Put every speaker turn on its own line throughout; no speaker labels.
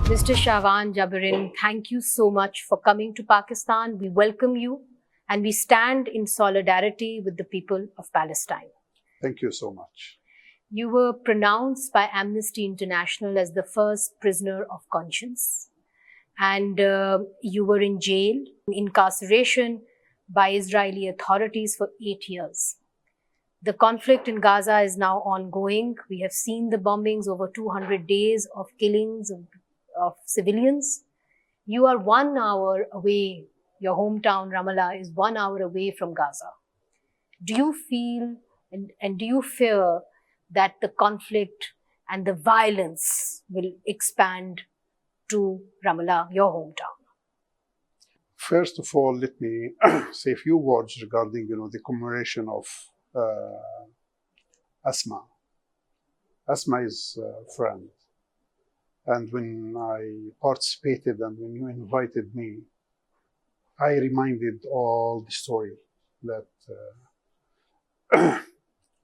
Mr. Shawan Jabarin, thank you so much for coming to Pakistan. We welcome you and we stand in solidarity with the people of Palestine.
Thank you so much.
You were pronounced by Amnesty International as the first prisoner of conscience. And you were in jail, incarceration by Israeli authorities for 8 years. The conflict in Gaza is now ongoing. We have seen the bombings, over 200 days of killings of civilians. You are 1 hour away. Your hometown, Ramallah, is 1 hour away from Gaza. Do you feel and do you fear that the conflict and the violence will expand to Ramallah, your hometown?
First of all, let me say a few words regarding, the commemoration of Asma. Asma is a friend. And when I participated and when you invited me, I reminded all the story that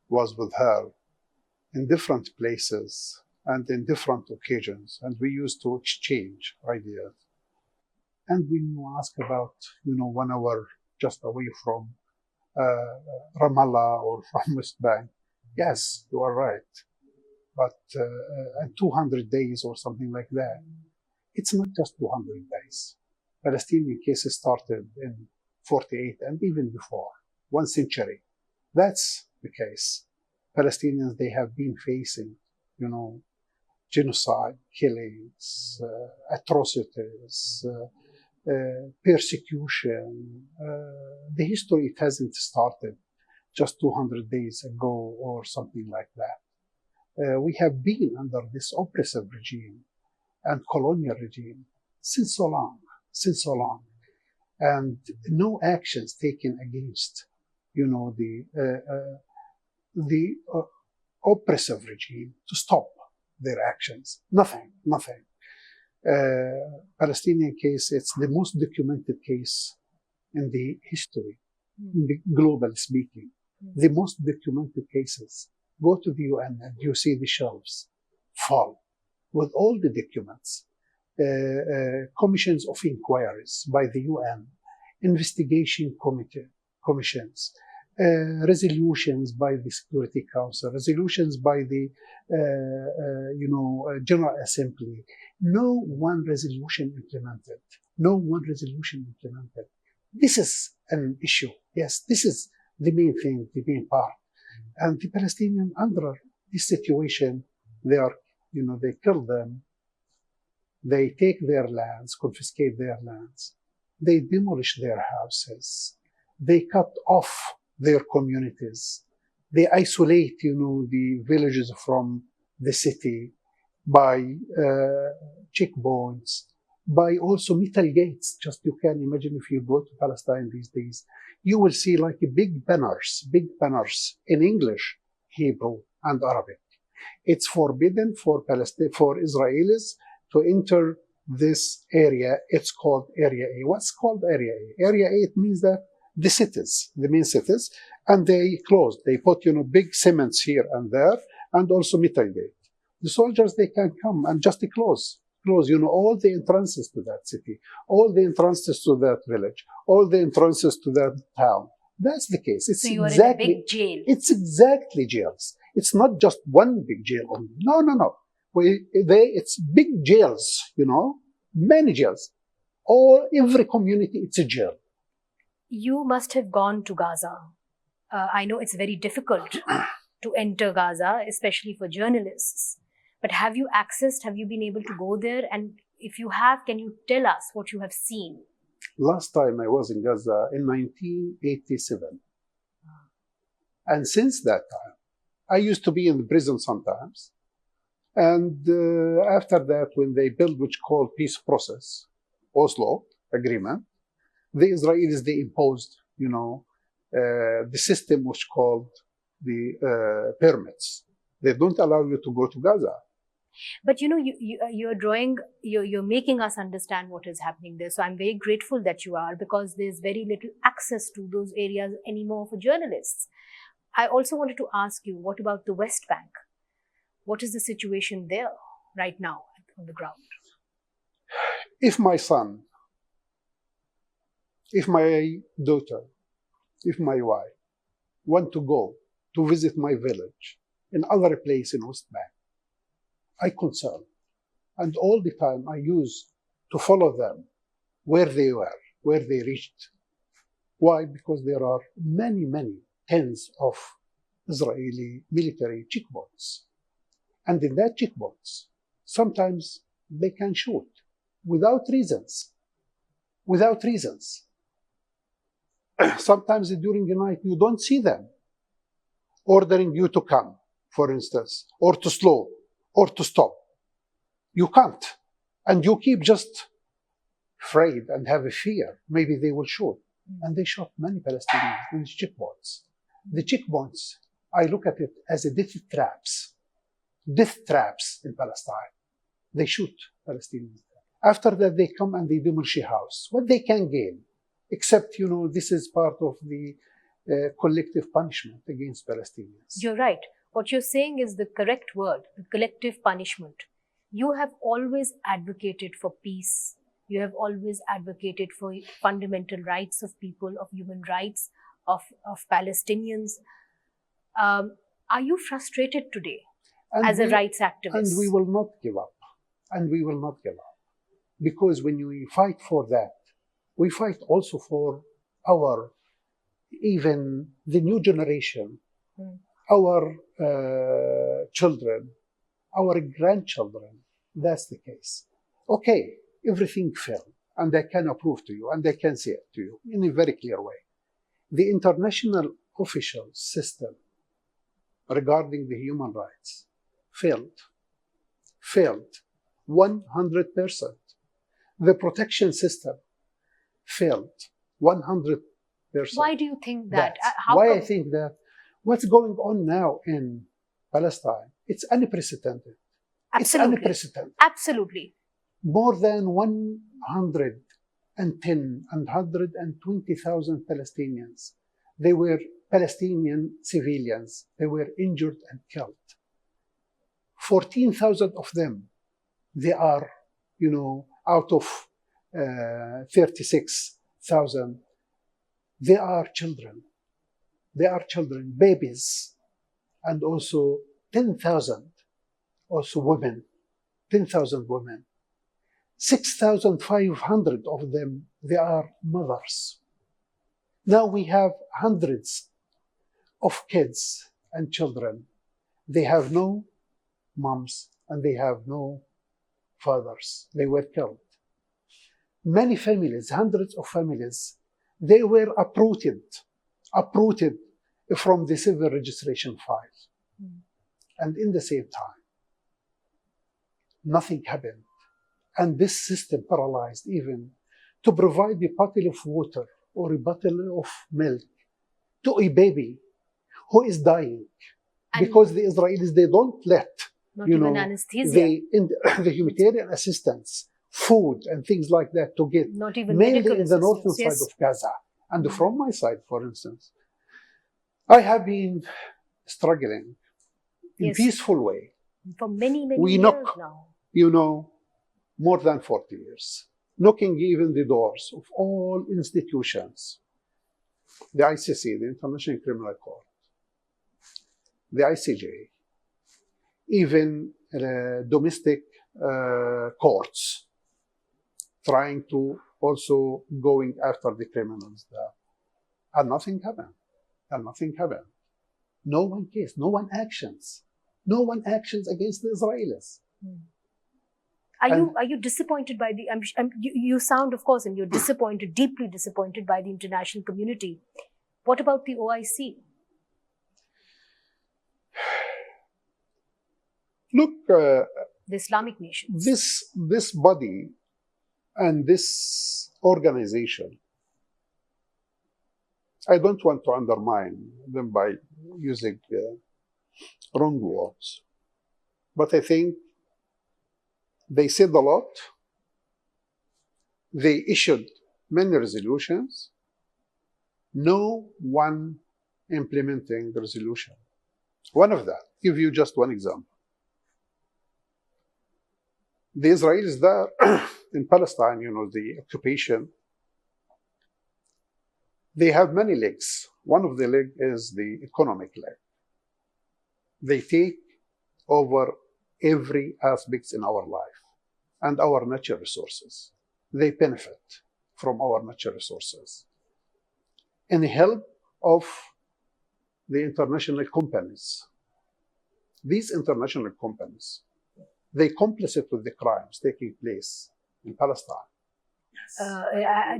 was with her in different places and in different occasions. And we used to exchange ideas. And when you ask about, 1 hour just away from Ramallah or from West Bank, yes, you are right. But 200 days or something like that, it's not just 200 days. Palestinian cases started in 48 and even before, 1 century. That's the case. Palestinians, they have been facing, genocide, killings, atrocities, persecution. The history, it hasn't started just 200 days ago or something like that. We have been under this oppressive regime and colonial regime since so long. And no actions taken against, the oppressive regime to stop their actions. Nothing. Palestinian case, it's the most documented case in the history, globally speaking. The most documented cases. Go to the UN and you see the shelves full with all the documents, commissions of inquiries by the UN, investigation commissions, resolutions by the Security Council, resolutions by the General Assembly. No one resolution implemented. This is an issue. Yes, this is the main thing, the main part. And the Palestinians, under this situation, they kill them, they take their lands, confiscate their lands, they demolish their houses, they cut off their communities, they isolate, the villages from the city by checkpoints, by also metal gates. Just you can imagine if you go to Palestine these days, you will see like big banners in English, Hebrew, and Arabic. It's forbidden for Israelis to enter this area. It's called Area A. What's called Area A? Area A, it means that the main cities, and they closed. They put, big cements here and there, and also metal gate. The soldiers, they can come and just close, all the entrances to that city, all the entrances to that village, all the entrances to that town. That's the case.
So you are in a big jail.
It's exactly jails. It's not just one big jail only. No. It's big jails, many jails. Every community, it's a jail.
You must have gone to Gaza. I know it's very difficult to enter Gaza, especially for journalists. But have you been able to go there? And if you have, can you tell us what you have seen?
Last time I was in Gaza in 1987. And since that time, I used to be in the prison sometimes. And after that, when they built what's called peace process, Oslo agreement, the Israelis, they imposed, the system which called the permits. They don't allow you to go to Gaza.
But you're making us understand what is happening there. So I'm very grateful that you are, because there's very little access to those areas anymore for journalists. I also wanted to ask you, what about the West Bank? What is the situation there right now on the ground?
If my son, if my daughter, if my wife want to go to visit my village in other place in West Bank, I concern. And all the time I use to follow them where they were, where they reached. Why? Because there are many, many tens of Israeli military checkpoints. And in that checkpoints, sometimes they can shoot without reasons. Without reasons. Sometimes during the night you don't see them ordering you to come, for instance, or to slow, or to stop. You can't. And you keep just afraid and have a fear. Maybe they will shoot. And they shot many Palestinians in these checkpoints. The checkpoints, I look at it as a death traps. Death traps in Palestine. They shoot Palestinians. After that, they come and they demolish a house. What they can gain, except, this is part of the collective punishment against Palestinians.
You're right. What you're saying is the correct word, the collective punishment. You have always advocated for peace. You have always advocated for fundamental rights of people, of human rights, of Palestinians. Are you frustrated today as a rights activist?
And we will not give up. And we will not give up. Because when we fight for that, we fight also for even the new generation, our children, our grandchildren. That's the case. Okay, everything failed, and I can approve to you, and I can say it to you in a very clear way. The international official system regarding the human rights failed 100%. The protection system failed 100%.
Why do you think that?
I think that what's going on now in Palestine, it's unprecedented.
Absolutely.
It's unprecedented.
Absolutely.
More than 120,000 Palestinians. They were Palestinian civilians. They were injured and killed. 14,000 of them, they are, out of 36,000, they are children. They are children, babies, and also 10,000, also women, 10,000 women. 6,500 of them, they are mothers. Now we have hundreds of kids and children. They have no moms and they have no fathers. They were killed. Many families, hundreds of families, they were uprooted from the civil registration file. And in the same time, nothing happened. And this system paralyzed even to provide a bottle of water or a bottle of milk to a baby who is dying. And because the Israelis, they don't let,
even anesthesia.
The humanitarian assistance, food and things like that to get,
not even
mainly in the northern side of Gaza. And from my side, for instance, I have been struggling in a peaceful way.
For many years now.
More than 40 years. Knocking even the doors of all institutions. The ICC, the International Criminal Court, the ICJ, even domestic courts, trying to also going after the criminals there. And nothing happened. No one cares, no one actions. No one actions against the Israelis.
Are you disappointed by the? You sound, of course, and you're disappointed, deeply disappointed by the international community. What about the OIC?
Look,
the Islamic nations.
This body and this organization, I don't want to undermine them by using wrong words, but I think they said a lot. They issued many resolutions. No one implementing the resolution. One of that, give you just one example. The Israelis there in Palestine, you know, the occupation, they have many legs. One of the legs is the economic leg. They take over every aspect in our life and our natural resources. They benefit from our natural resources. In the help of the international companies, these international companies, they complicit with the crimes taking place in Palestine.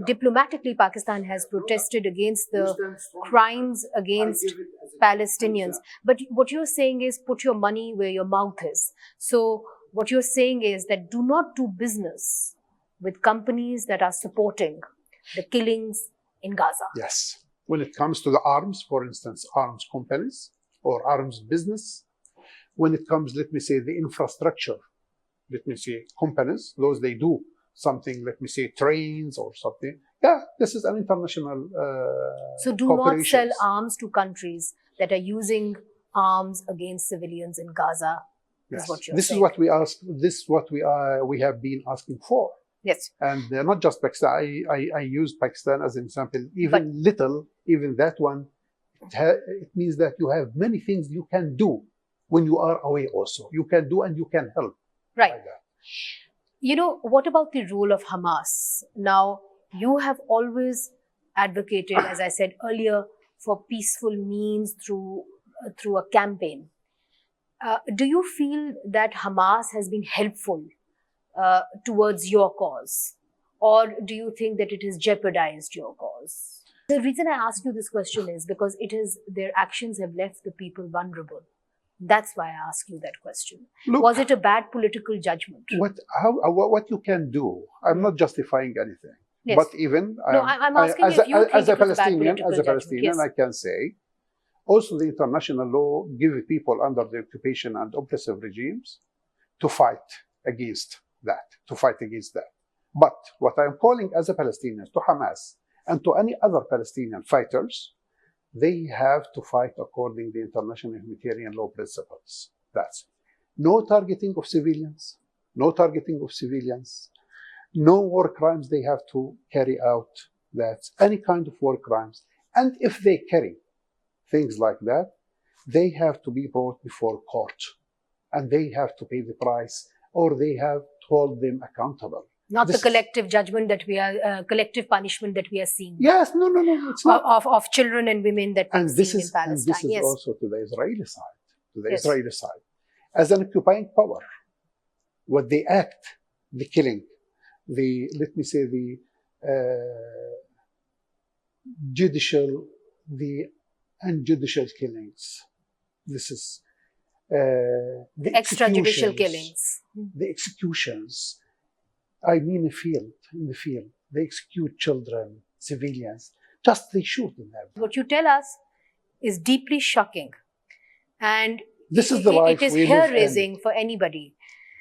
Diplomatically, Pakistan has protested against the crimes against Palestinians. But what you're saying is put your money where your mouth is. So what you're saying is that do not do business with companies that are supporting the killings in Gaza.
Yes. When it comes to the arms, for instance, arms companies or arms business, when it comes, let me say, the infrastructure, let me say, companies, those they do something, let me say, trains or something. Yeah, this is an international
So do not sell arms to countries that are using arms against civilians in Gaza.
Yes.
Is what you're
this
saying.
is what we ask. This is what we have been asking for.
Yes.
And not just Pakistan. I use Pakistan as an example. Even that one, it means that you have many things you can do when you are away also. You can do and you can help.
Right.
Like that.
You know, what about the role of Hamas? Now, you have always advocated, as I said earlier, for peaceful means through a campaign. Do you feel that Hamas has been helpful towards your cause? Or do you think that it has jeopardized your cause? The reason I ask you this question is because their actions have left the people vulnerable. That's why I ask you that question.
Look,
was it a bad political judgment?
What you can do? I'm not justifying anything.
Yes.
But even
I'm asking if you think
as a
it was a bad
Palestinian,
political judgment.
I can say, also the international law gives people under the occupation and oppressive regimes to fight against that. But what I'm calling as a Palestinian to Hamas and to any other Palestinian fighters, they have to fight according to the international humanitarian law principles. That's it. No targeting of civilians, no war crimes they have to carry out. That's any kind of war crimes. And if they carry things like that, they have to be brought before court and they have to pay the price or they have to hold them accountable.
Not the collective judgment that we are, collective punishment that we are seeing.
Yes, no, it's not.
Of children and women that we've seen in Palestine.
And this is
yes.
also to the Israeli side.
Yes.
Israeli side. As an occupying power, what they act, the killing, let me say, the unjudicial killings. This is the
extrajudicial killings.
The executions. I mean, in the field, they execute children, civilians, just they shoot them.
What you tell us is deeply shocking. And
this is the life
it is
we
hair-raising for anybody.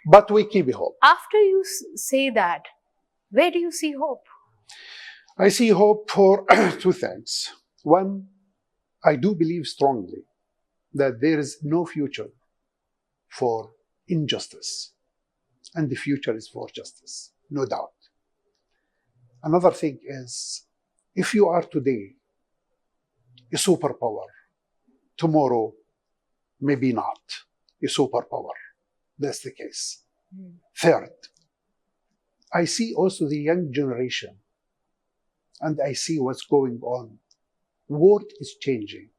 But we keep hope.
After you say that, where do you see hope?
I see hope for two things. One, I do believe strongly that there is no future for injustice. And the future is for justice, no doubt. Another thing is, if you are today a superpower, tomorrow maybe not a superpower. That's the case. Third, I see also the young generation and I see what's going on. World is changing.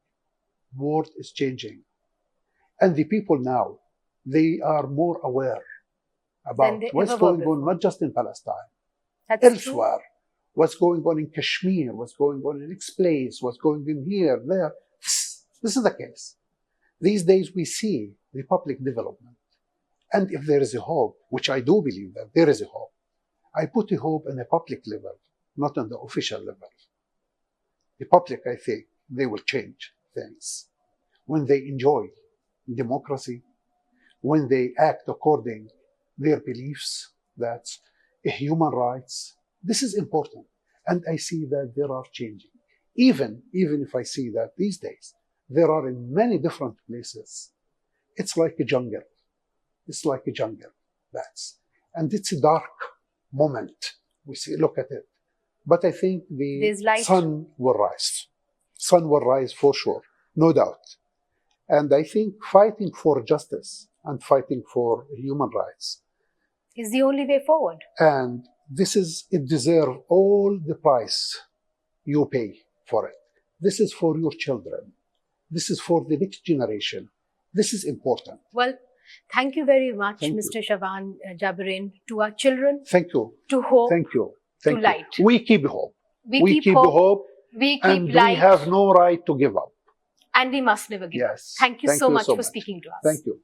And the people now, they are more aware about what's going on, not just in Palestine, elsewhere. What's going on in Kashmir, what's going on in X place, what's going on here, there. This is the case. These days we see the public development. And if there is a hope, which I do believe that there is a hope, I put a hope in the public level, not on the official level. The public, I think, they will change things. When they enjoy democracy, when they act according their beliefs, that's human rights, this is important. And I see that there are changing. Even if I see that these days, there are in many different places, it's like a jungle. and it's a dark moment. We see, look at it. But I think the
There's light.
sun will rise. Sun will rise for sure, no doubt. And I think fighting for justice and fighting for human rights
is the only way forward.
and it deserves all the price you pay for it. This is for your children. This is for the next generation. This is important.
Well, thank you very much,
Thank
Mr. Shawan Jabarin. To our children,
Thank you.
to hope,
Thank you. Thank
to
you.
light.
We keep hope.
We keep hope, we
and
keep light,
we have no right to give up.
and we must never give up.
Yes.
Thank you so much for speaking to us.
Thank you.